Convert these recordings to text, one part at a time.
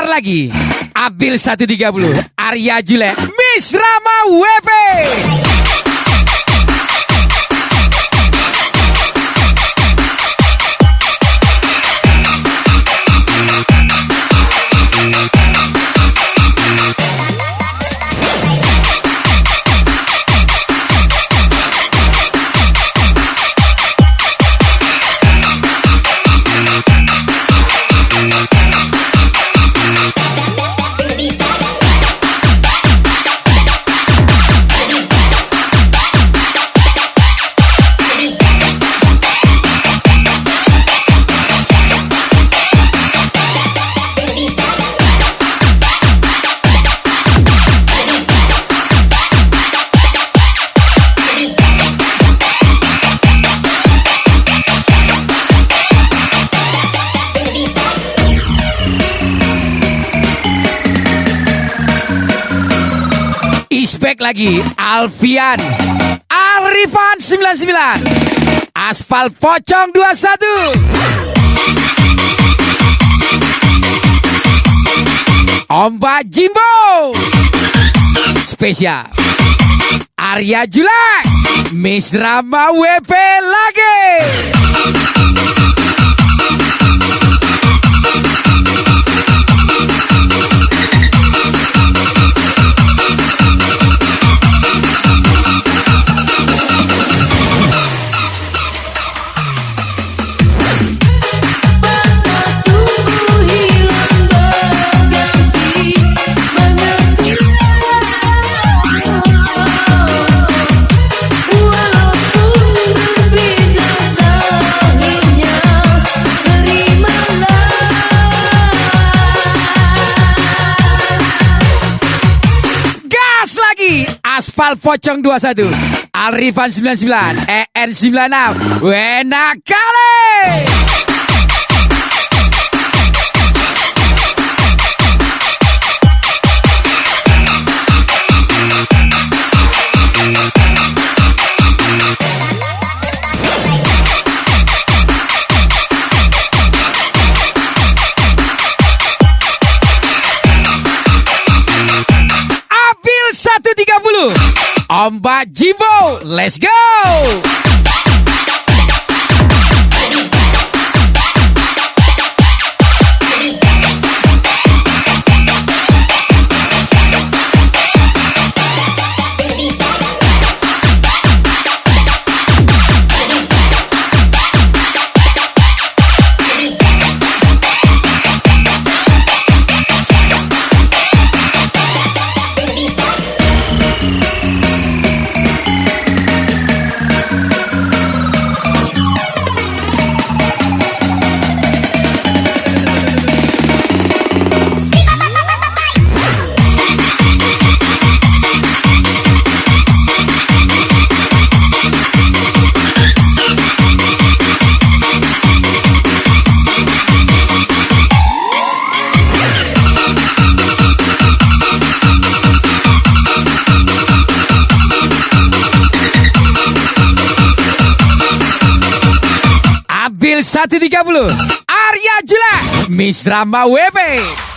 Bentar lagi Abil 130 Arya Jule Miss Rama WP. Ispek lagi Alfian Arifan 99 Aspal Pocong 21 Omba Jimbo spesial Arya Julek Miss Rama WP lagi. Aspal Pocong 21 Arifan 99 EN 96 Wena kali. Abil 130 Omba Jimbo, let's go. Abil 130 Arya Jula Miss Rama WP.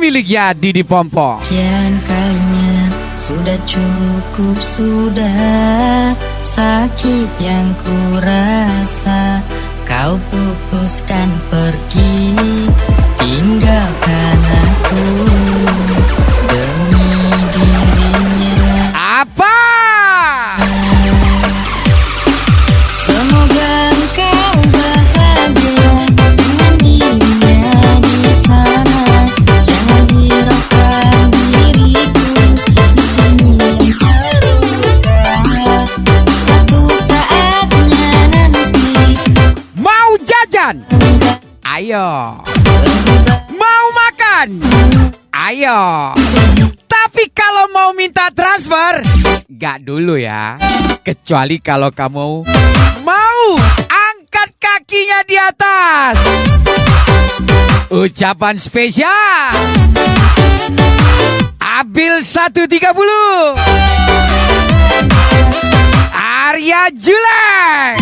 miliknya Didi Pompo. Kian kalinya sudah cukup, sudah sakit yang ku rasa. Kau pupuskan pergi, tinggalkan aku demi dirinya. Apa? Semoga engkau bahagia dengan dirinya di sana. Jangan hiraukan diriku di sini yang terluka. Suatu saatnya nanti Mau jajan? Ayo. Mau makan? Ayo. Tapi kalau mau minta transfer, gak dulu ya. Kecuali kalau kamu mau angkat kakinya di atas. Ucapan spesial Abil 130 Arya Julek.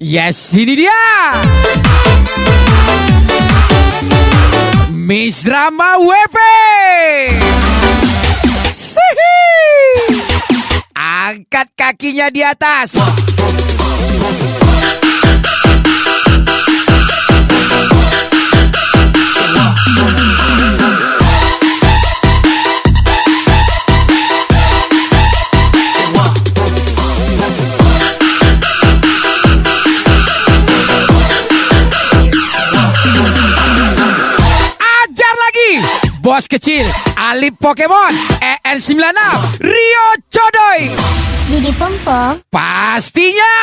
Yes, ini dia Miss Rama WP. Sihi. Angkat kakinya di atas. Bos kecil, Ali Pokemon, EN96, Rio Codoy, Didi Pompo. pastinya.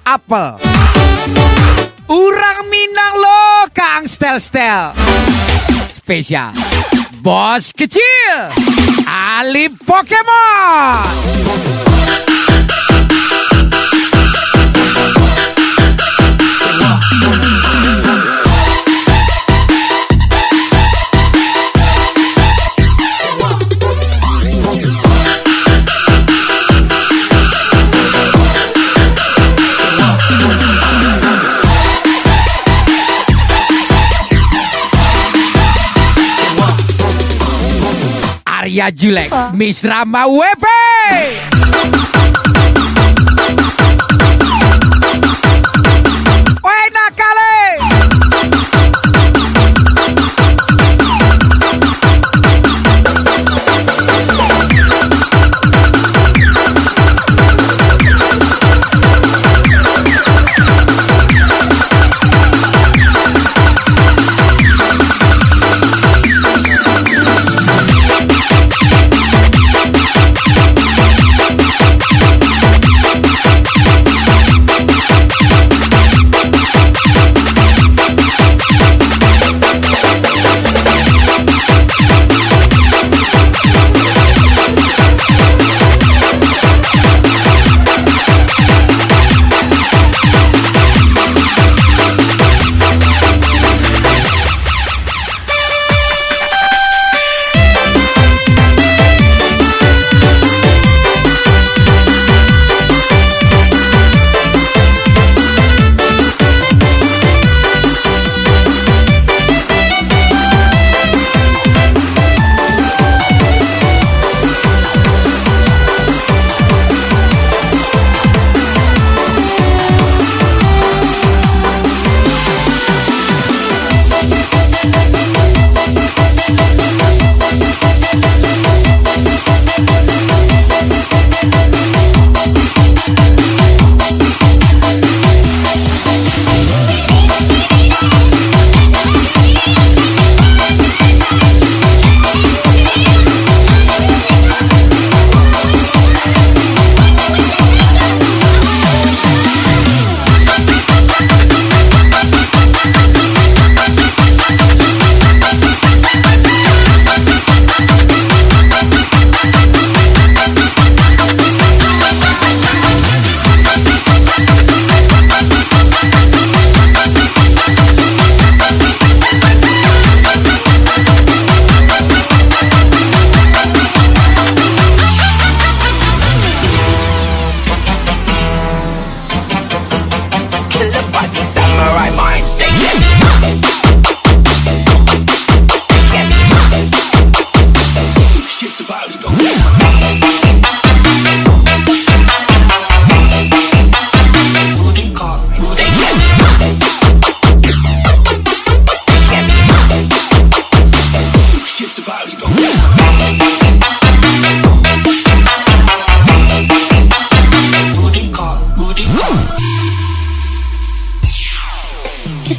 Apel. Urang Minang lo Kang Stel-stel. Spesial Bos kecil Ali Pokemon. Arya Julek, Miss Rama WP. Woi nakale.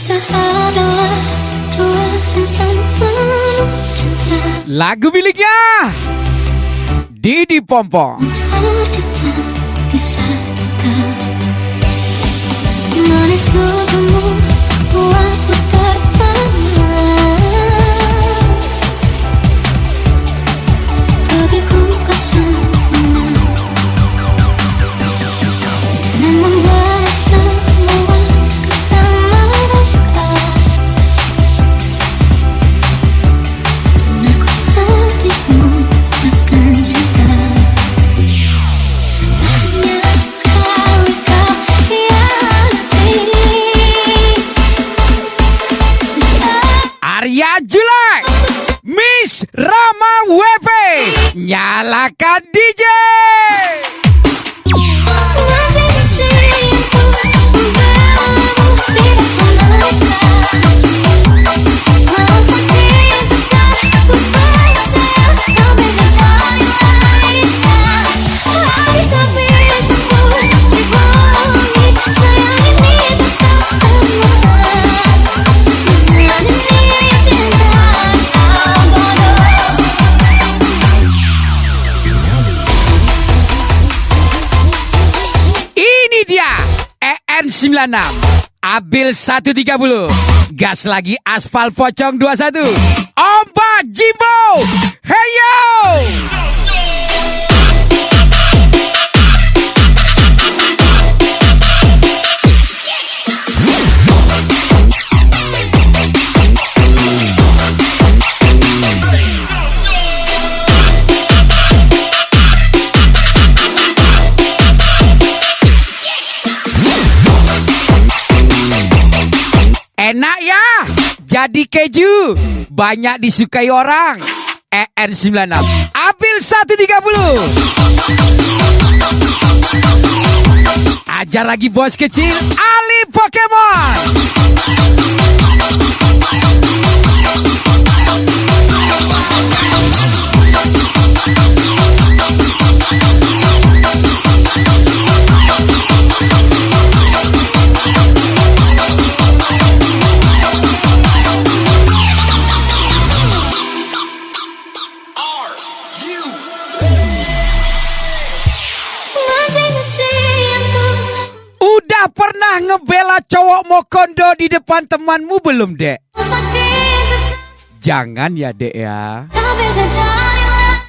Kita adalah dua insan penuh cinta. Lagu miliknya Didi Pompong. Tercipta kisah kita. Manis tubuhmu buatku terpana. Bagiku kau sempurna. Namun berasa bahwa kata mereka aku darimu akan jaga. Hanya sekali kau hianati. Arya Julek, Miss Rama WP, nyalakan DJ. Nanti aku membelamu tidak mereka. Walau sakit aku percaya kau bisa cari lainnya. Habis-habisku dibohongi, sayang ini tetap sama. Dan ini cinta sang bodoh. Ini dia EN96 Abil 130, gas lagi aspal pocong 21, Ombak Jimbo. Hey yo. Enak ya, jadi keju, banyak disukai orang. EN96 Abil 130. Ajar lagi bos kecil Ali Pokemon. Udah pernah ngebela cowok Mokondo di depan temanmu belum, Dek? Jangan ya, Dek ya.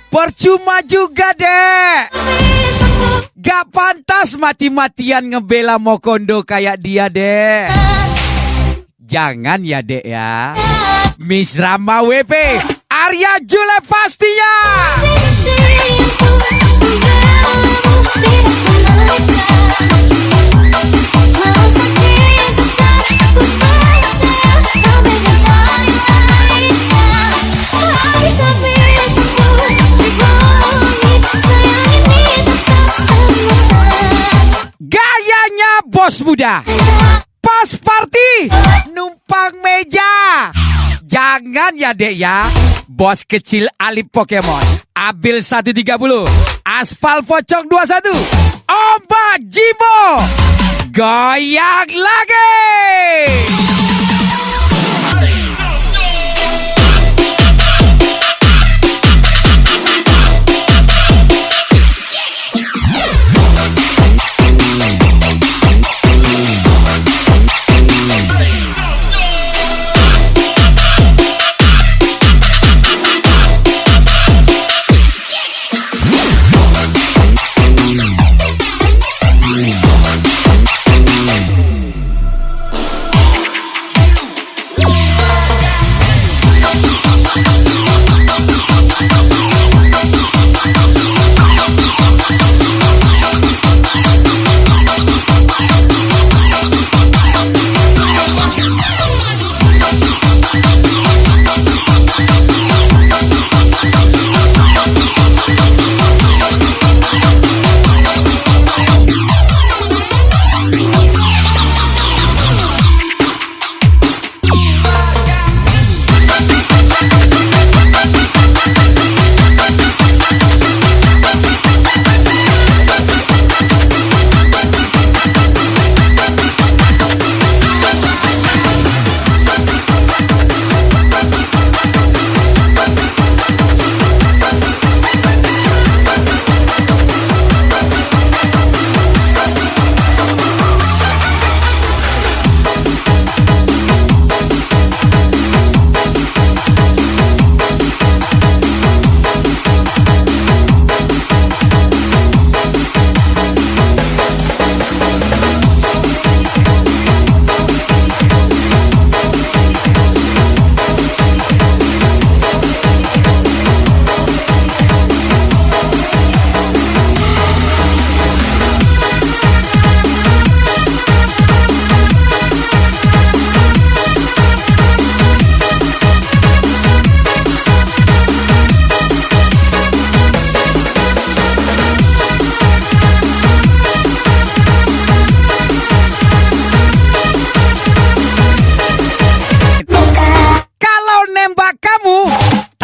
Percuma juga, Dek. Gak pantas mati-matian ngebela Mokondo kayak dia, Dek. Jangan ya, Dek ya. Miss Rama WP, Arya Julek pastinya. Gayanya bos muda, pas party, numpang meja. Jangan ya, Dek ya. Bos kecil Ali Pokemon, Abil 130, aspal pocong 21, Ombak Jimbo, goyang lagi.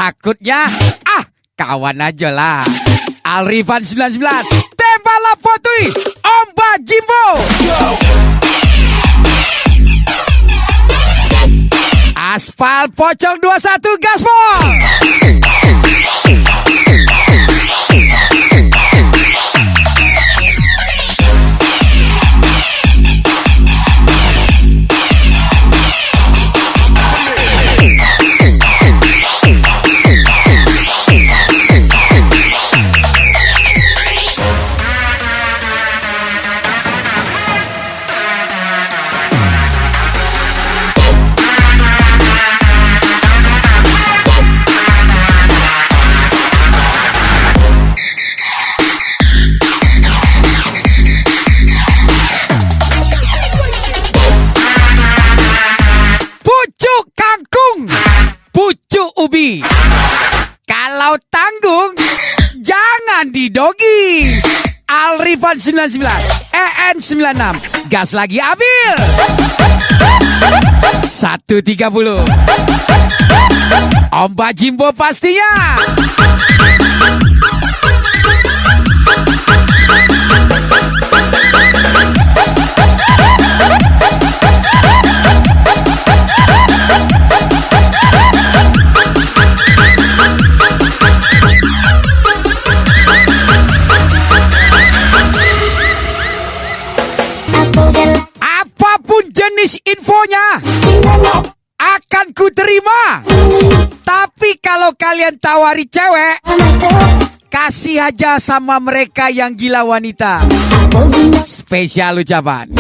Takutnya kawan aja lah. Alrifan 99 Tembala Potui Omba Jimbo. Aspal Pocong 21 Gaspol. Pucuk ubi. Kalau tanggung jangan didogi. Alrifan 99 EN 96 gas lagi ambil. 130 Omba Jimbo pastinya. Apapun jenis infonya akan ku terima. Tapi kalau kalian tawari cewek, kasih aja sama mereka yang gila wanita. Spesial ucapan.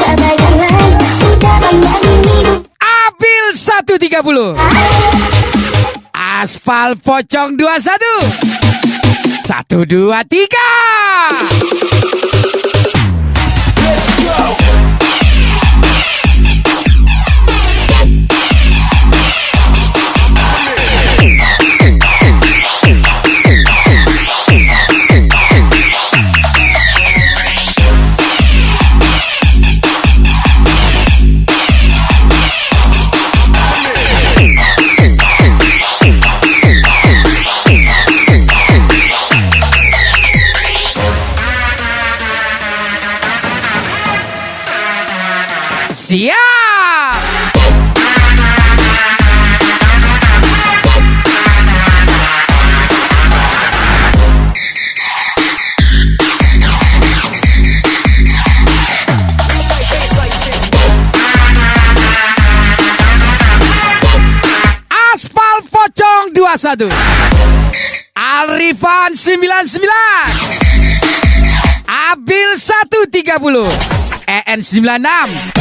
Abil 130 Aspal Pocong 21 1, 2, 3. Siap. Aspal Pocong 21 Alrifan 99 Abil 130 EN 96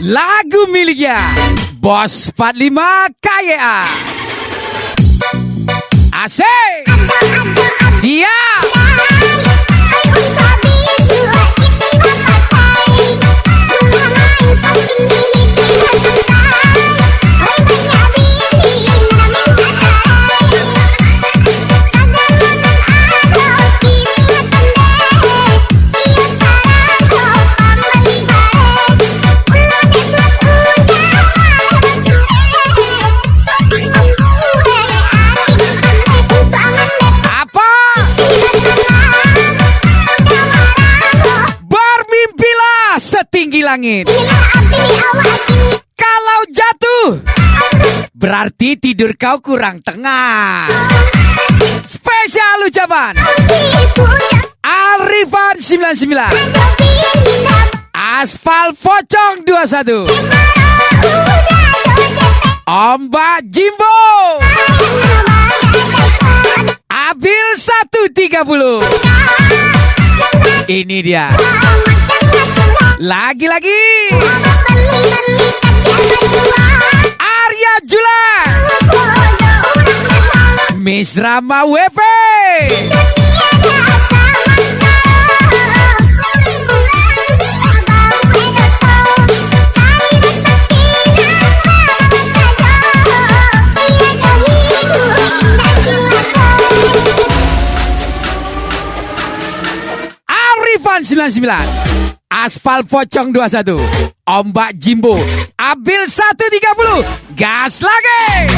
Lagu miliknya Bos 45 KYA Asik. Siap. Apa? Bermimpilah setinggi langit. Kalau jatuh, berarti tidur kau kurang tengah. Spesial ucapan Arifan 99, Aspal Pocong 21, Ombak Jimbo, Abil 130. Ini dia. Lagi-lagi Arya Jula, Miss Rama WP, Arifan 99, Aspal Pocong 21, Ombak Jimbo, Abil 130. Gas lagi.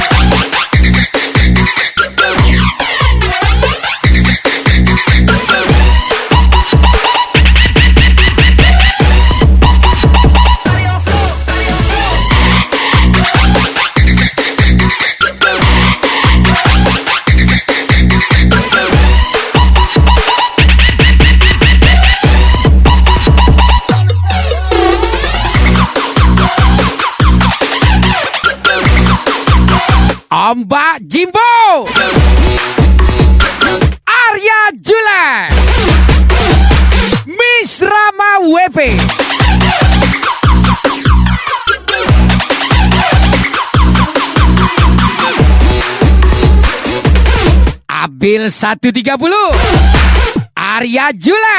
Ombak Jimbo, Arya Jula, Miss Rama WP, Abil 130, Arya Jula,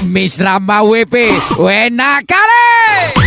Miss Rama WP. Wena kali.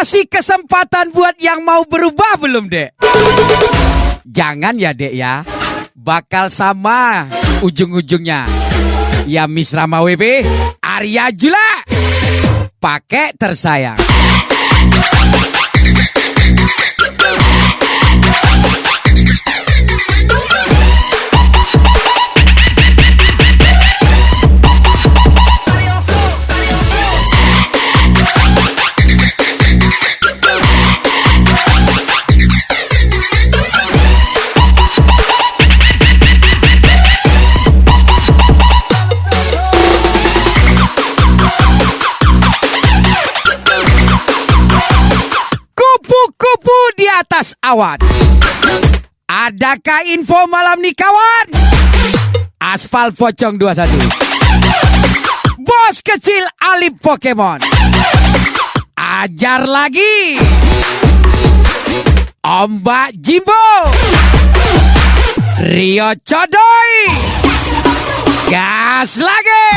Kasih kesempatan buat yang mau berubah belum, Dek? Jangan ya, Dek ya. Bakal sama ujung-ujungnya. Ya Miss Rama WP, Arya Jula. Pakai tersayang. Atas awan. Adakah info malam nih kawan? Aspal Pocong 21. Bos kecil Ali Pokemon. Ajar lagi. Ombak Jimbo. Rio Codoy. Gas lagi.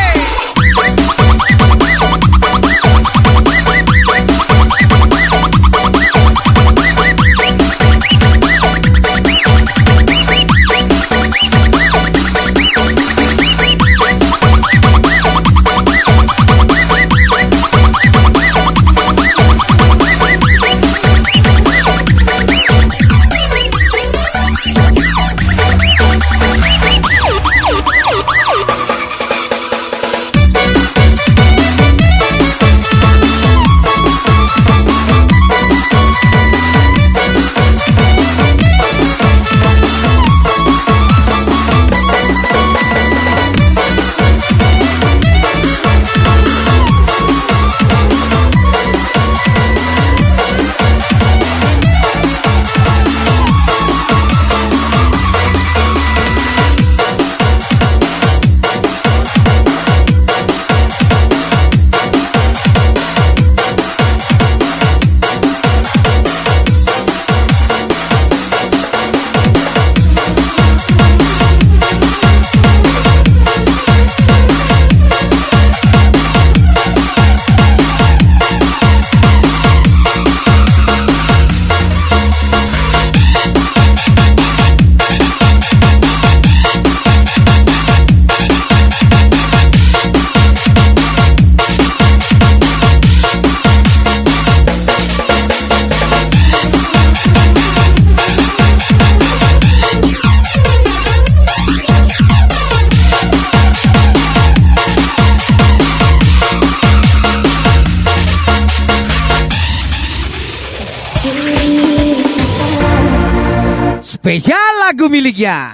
Spesial lagu miliknya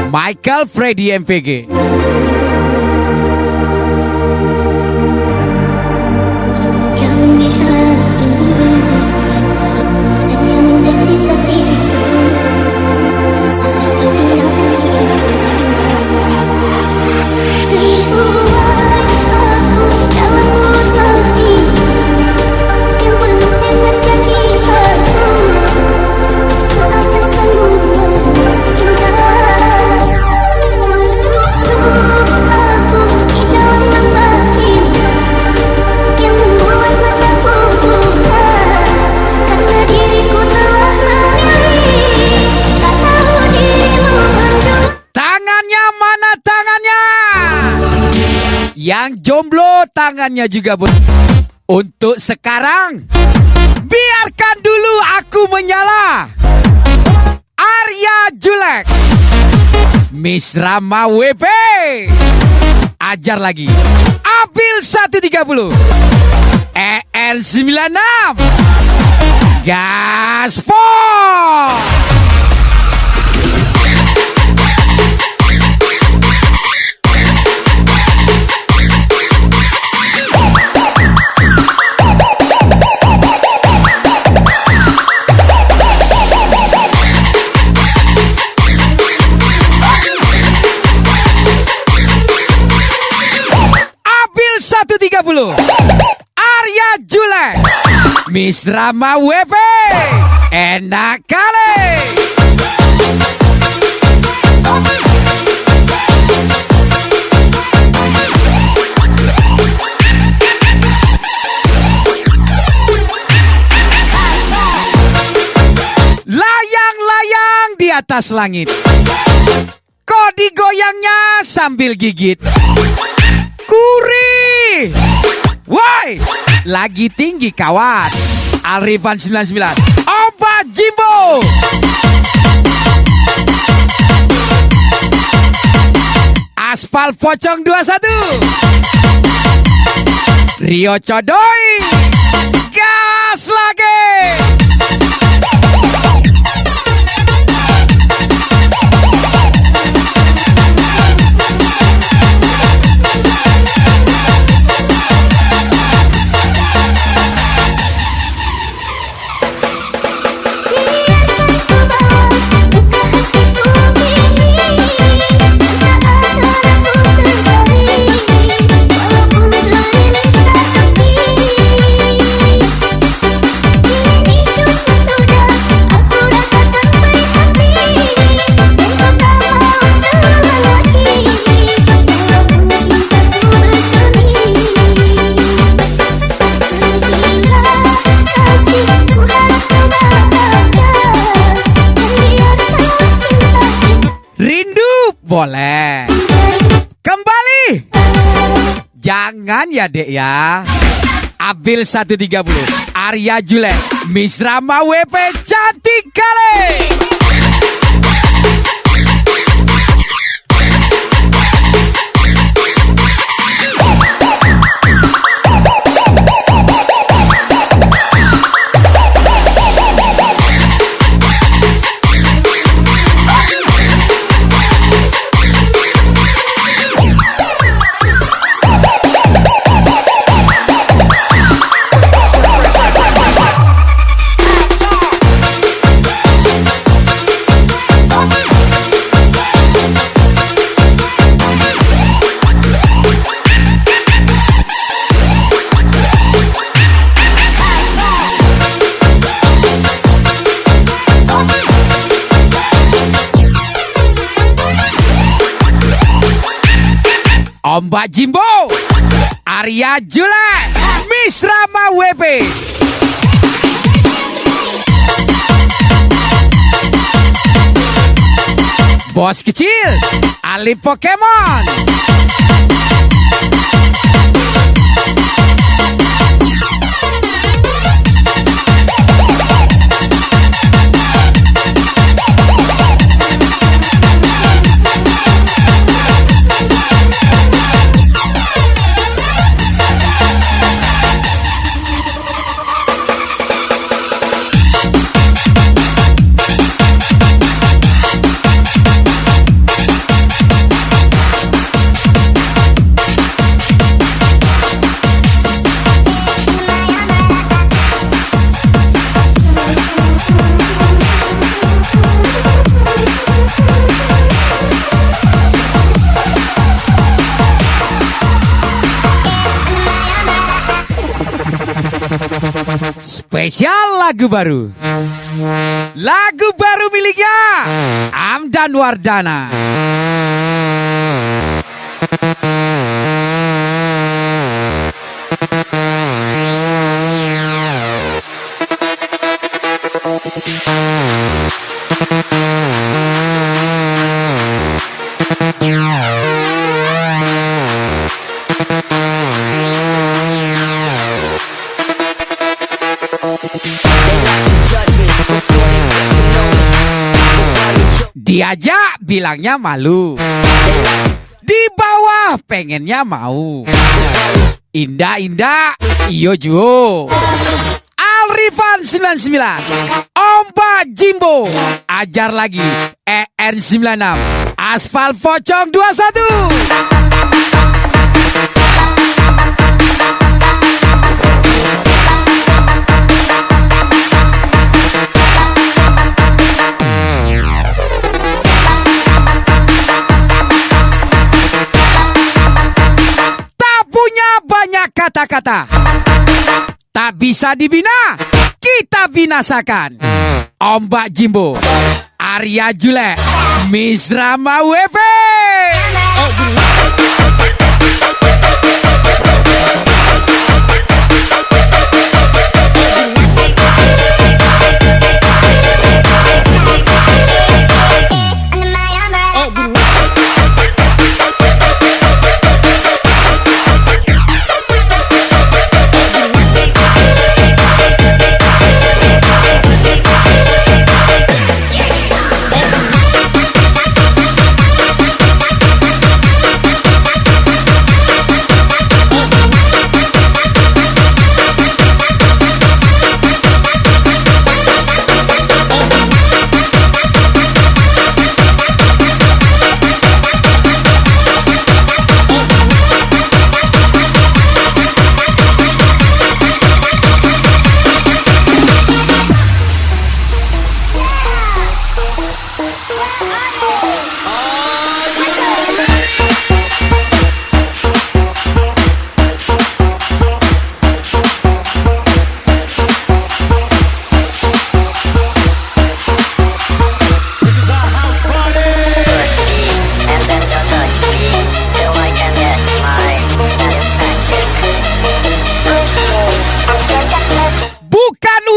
Michael Freddy MPG. Kami hari ini hanya menjadi saksi bisu saat kau tinggalkan ribuan aku dalam bulan ini yang penuh dengan janji palsu seakan semua indah. Aku di dalam lembah cinta yang membuat mataku buta karena diriku telah memilih tak tahu dirimu mendung. Tangannya mana tangannya? Yang jomblo tangannya juga untuk sekarang. Biarkan dulu aku menyala. Arya Julek, Miss Rama WP. Ajar lagi. Abil 130, EL 96, Gaspol. Abil 130, Arya Julek, Miss Rama WP. Enak kali. Layang-layang di atas langit, kok digoyangnya sambil gigit. Kuri, woi, lagi tinggi kawan. Alrifan 99, Obat Jimbo. Aspal Pocong 21, Rio Codoy. Gas lagi. Buka hatiku kini Boleh. Kembali. Jangan ya dek ya. Abil 130, Arya Jule, Miss Rama WP cantik kali. Mbak Jimbo, Arya Jule, Miss Rama WP. Bos kecil, Ali Pokemon. Spesial lagu baru. Lagu baru miliknya Amdan Wardana. Diajak bilangnya malu, di bawah pengennya mau. Indah-indah iyo juo. Alrifan 99, Mbak Jimbo, ajar lagi EN 96, Aspal Pocong 21. Kata-kata tak bisa dibina, kita binasakan. Mbak Jimbo, Arya Jule, Miss Rama WP.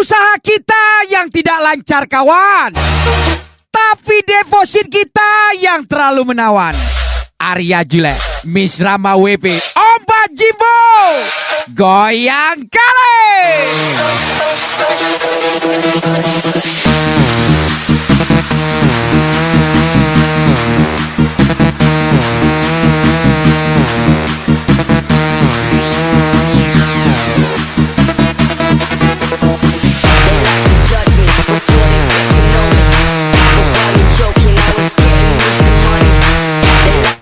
Usaha kita yang tidak lancar kawan, Tapi deposit kita yang terlalu menawan. Arya Jule, Miss Rama WP, Ombak Jimbo, goyang kali.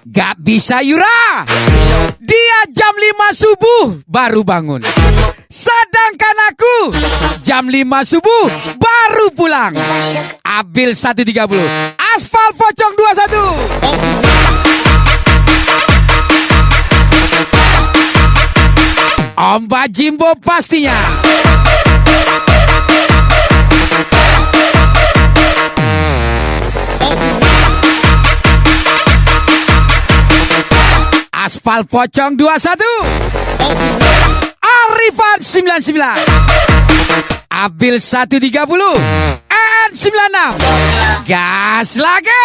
Gak bisa Yura, dia jam 5 subuh baru bangun. Sedangkan aku jam 5 subuh baru pulang. Abil 130, aspal pocong 21. Ombak Jimbo pastinya. Aspal pocong 21. Arifan 99. Abil 130. En 96. Gas lagi.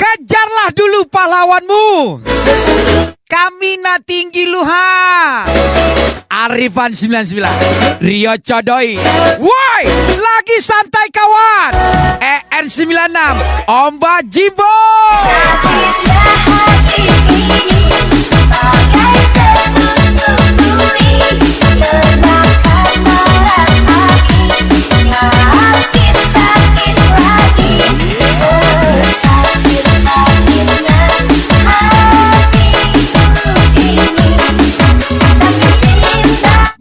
Kejarlah dulu pahlawanmu. Kamina tinggi luha. Arifan 99. Rio Codoy. Woi, lagi santai kawan. EN 96. Ombak Jimbo.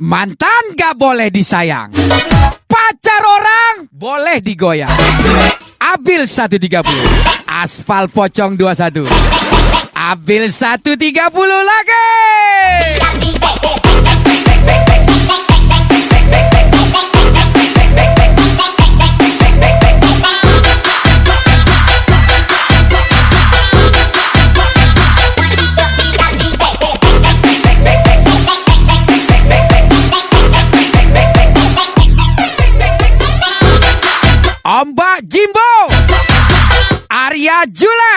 Mantan gak boleh disayang. Pacar orang boleh digoyang. Abil 130. Aspal pocong 21. Abil 130 lagi. Ombak Jimbo, Arya Jule,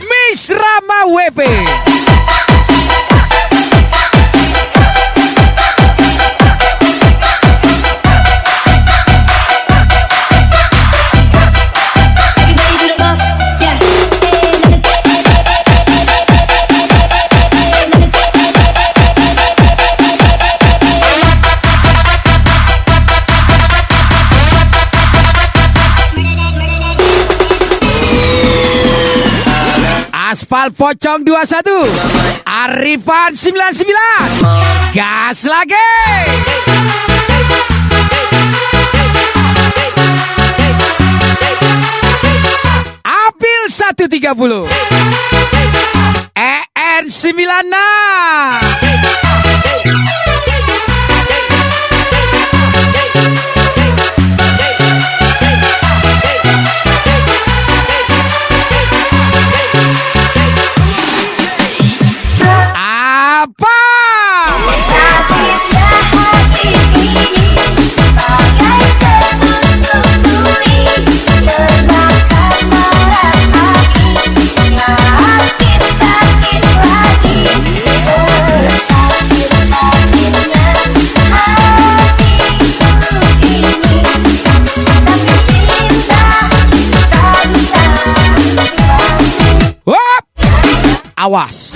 Miss Rama WP. Aspal pocong 21. Arifan 99. Gas lagi. Abil 130. EN 96. Awas.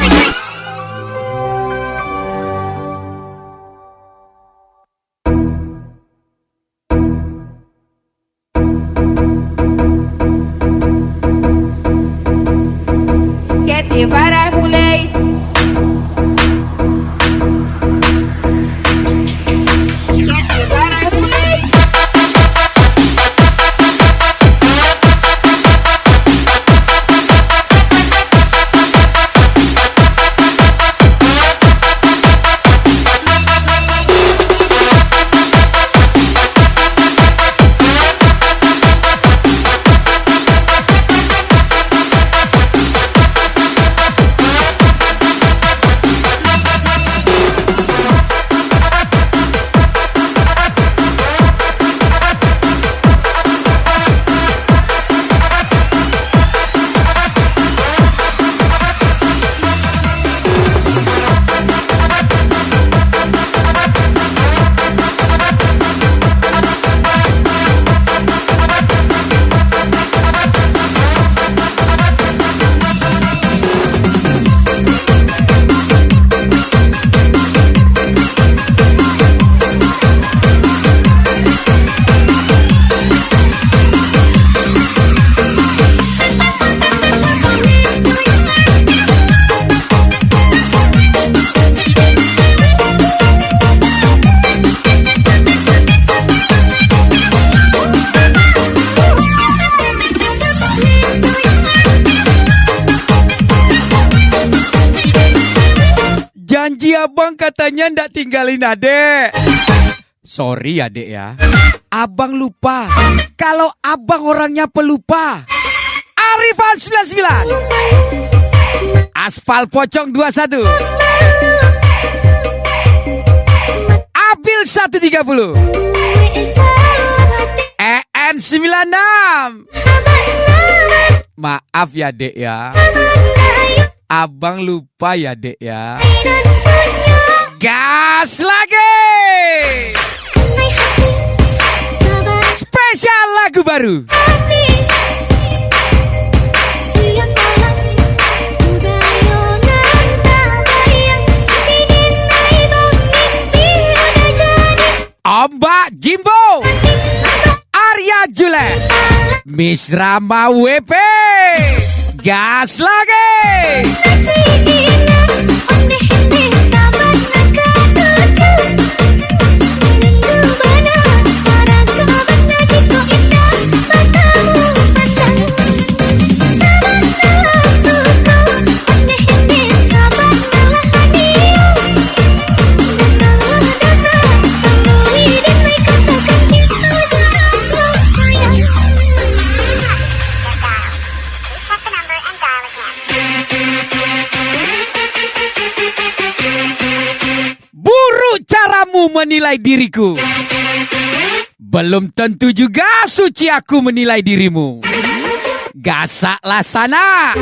Get the fire mulai. Get the fire mulai. abang katanya ndak tinggalin adek. Sorry adek ya. Abang lupa kalau abang orangnya pelupa. Arifan 99. Aspal Pocong 21. Abil 130. EN 96. Maaf ya dek ya. Abang lupa ya dek ya. Gas lagi. Spesial lagu baru. Ombak Jimbo, Arya Jule, Miss Rama WP. Gas lagi. Menilai diriku, belum tentu juga suci aku menilai dirimu. Gasaklah sana.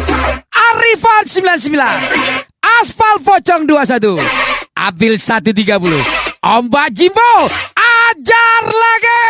Arifan 99, Aspal Pocong 21, Abil 130, Ombak Jimbo, ajar lagi.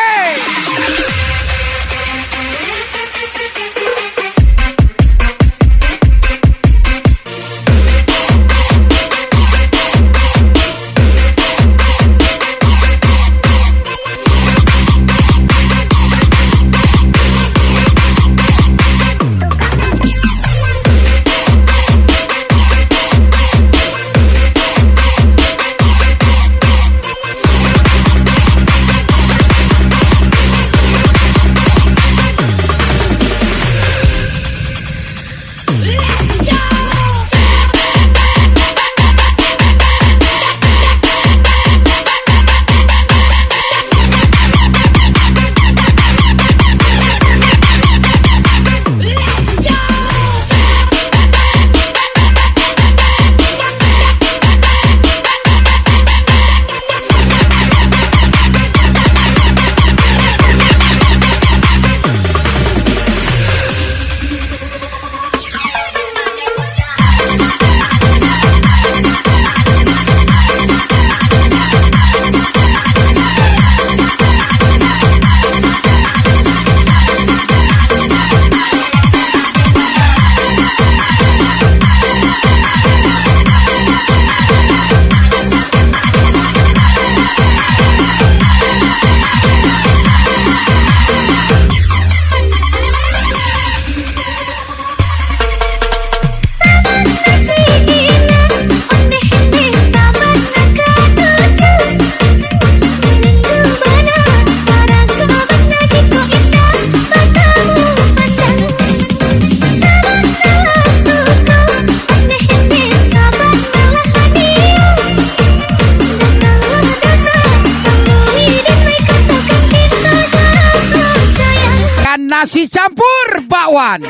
Nasi campur bakwan.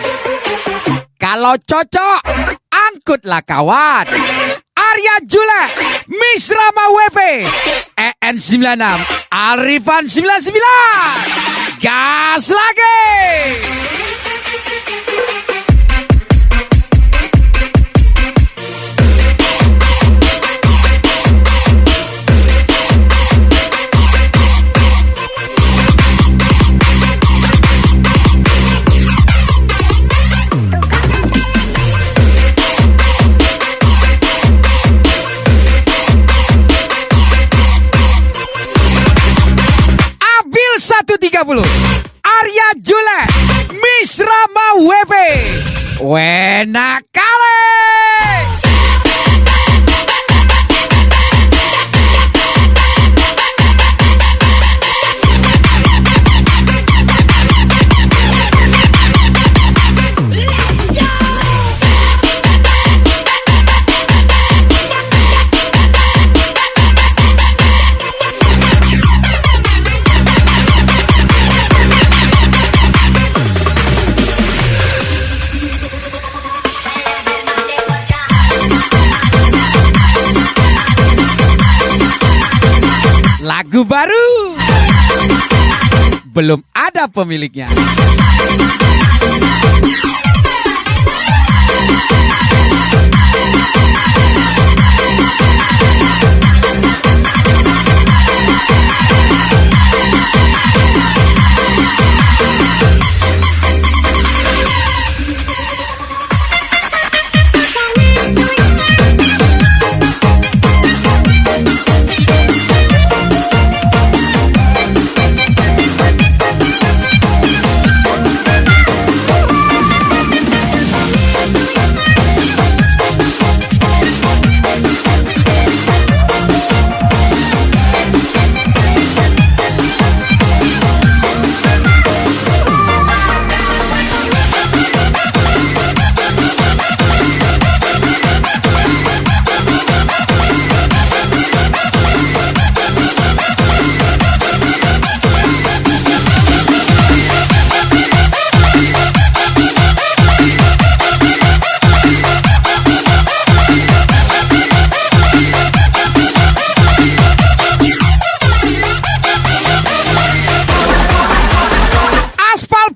Kalau cocok, angkutlah kawan. Arya Jule, Miss Rama WP, EN 96, Arifan 99. Gas lagi. Abil 130, Arya Jule, Miss Rama WP. Wena kali. Lagu baru belum ada pemiliknya.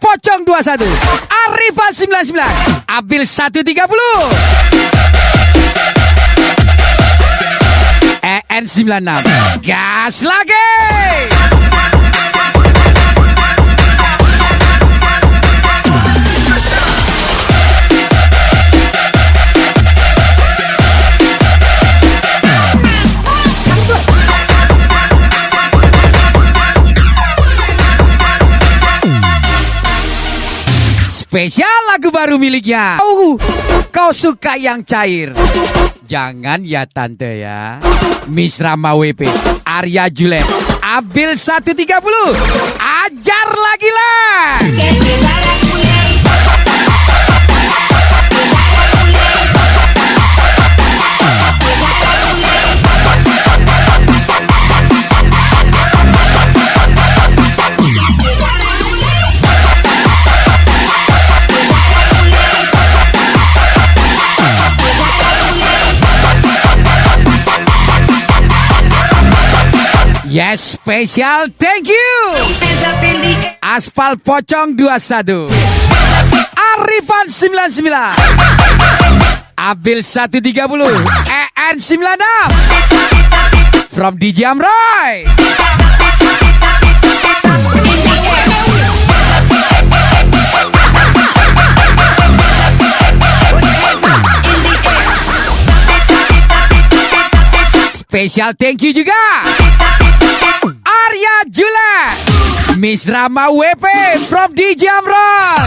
Pocong 21, Arifan 99, Abil 130, EN 96, gas lagi. Spesial lagu baru miliknya. Kau suka yang cair? Jangan ya tante ya. Miss Rama WP, Arya Julet, Abil 130, ajar lagi lah. Yes, spesial thank you. Aspal Pocong 21, Arifan 99, Abil 130, EN 96, from DJ Amroy. Spesial thank you juga Arya Julet, Miss Rama WP from DJ Amroy.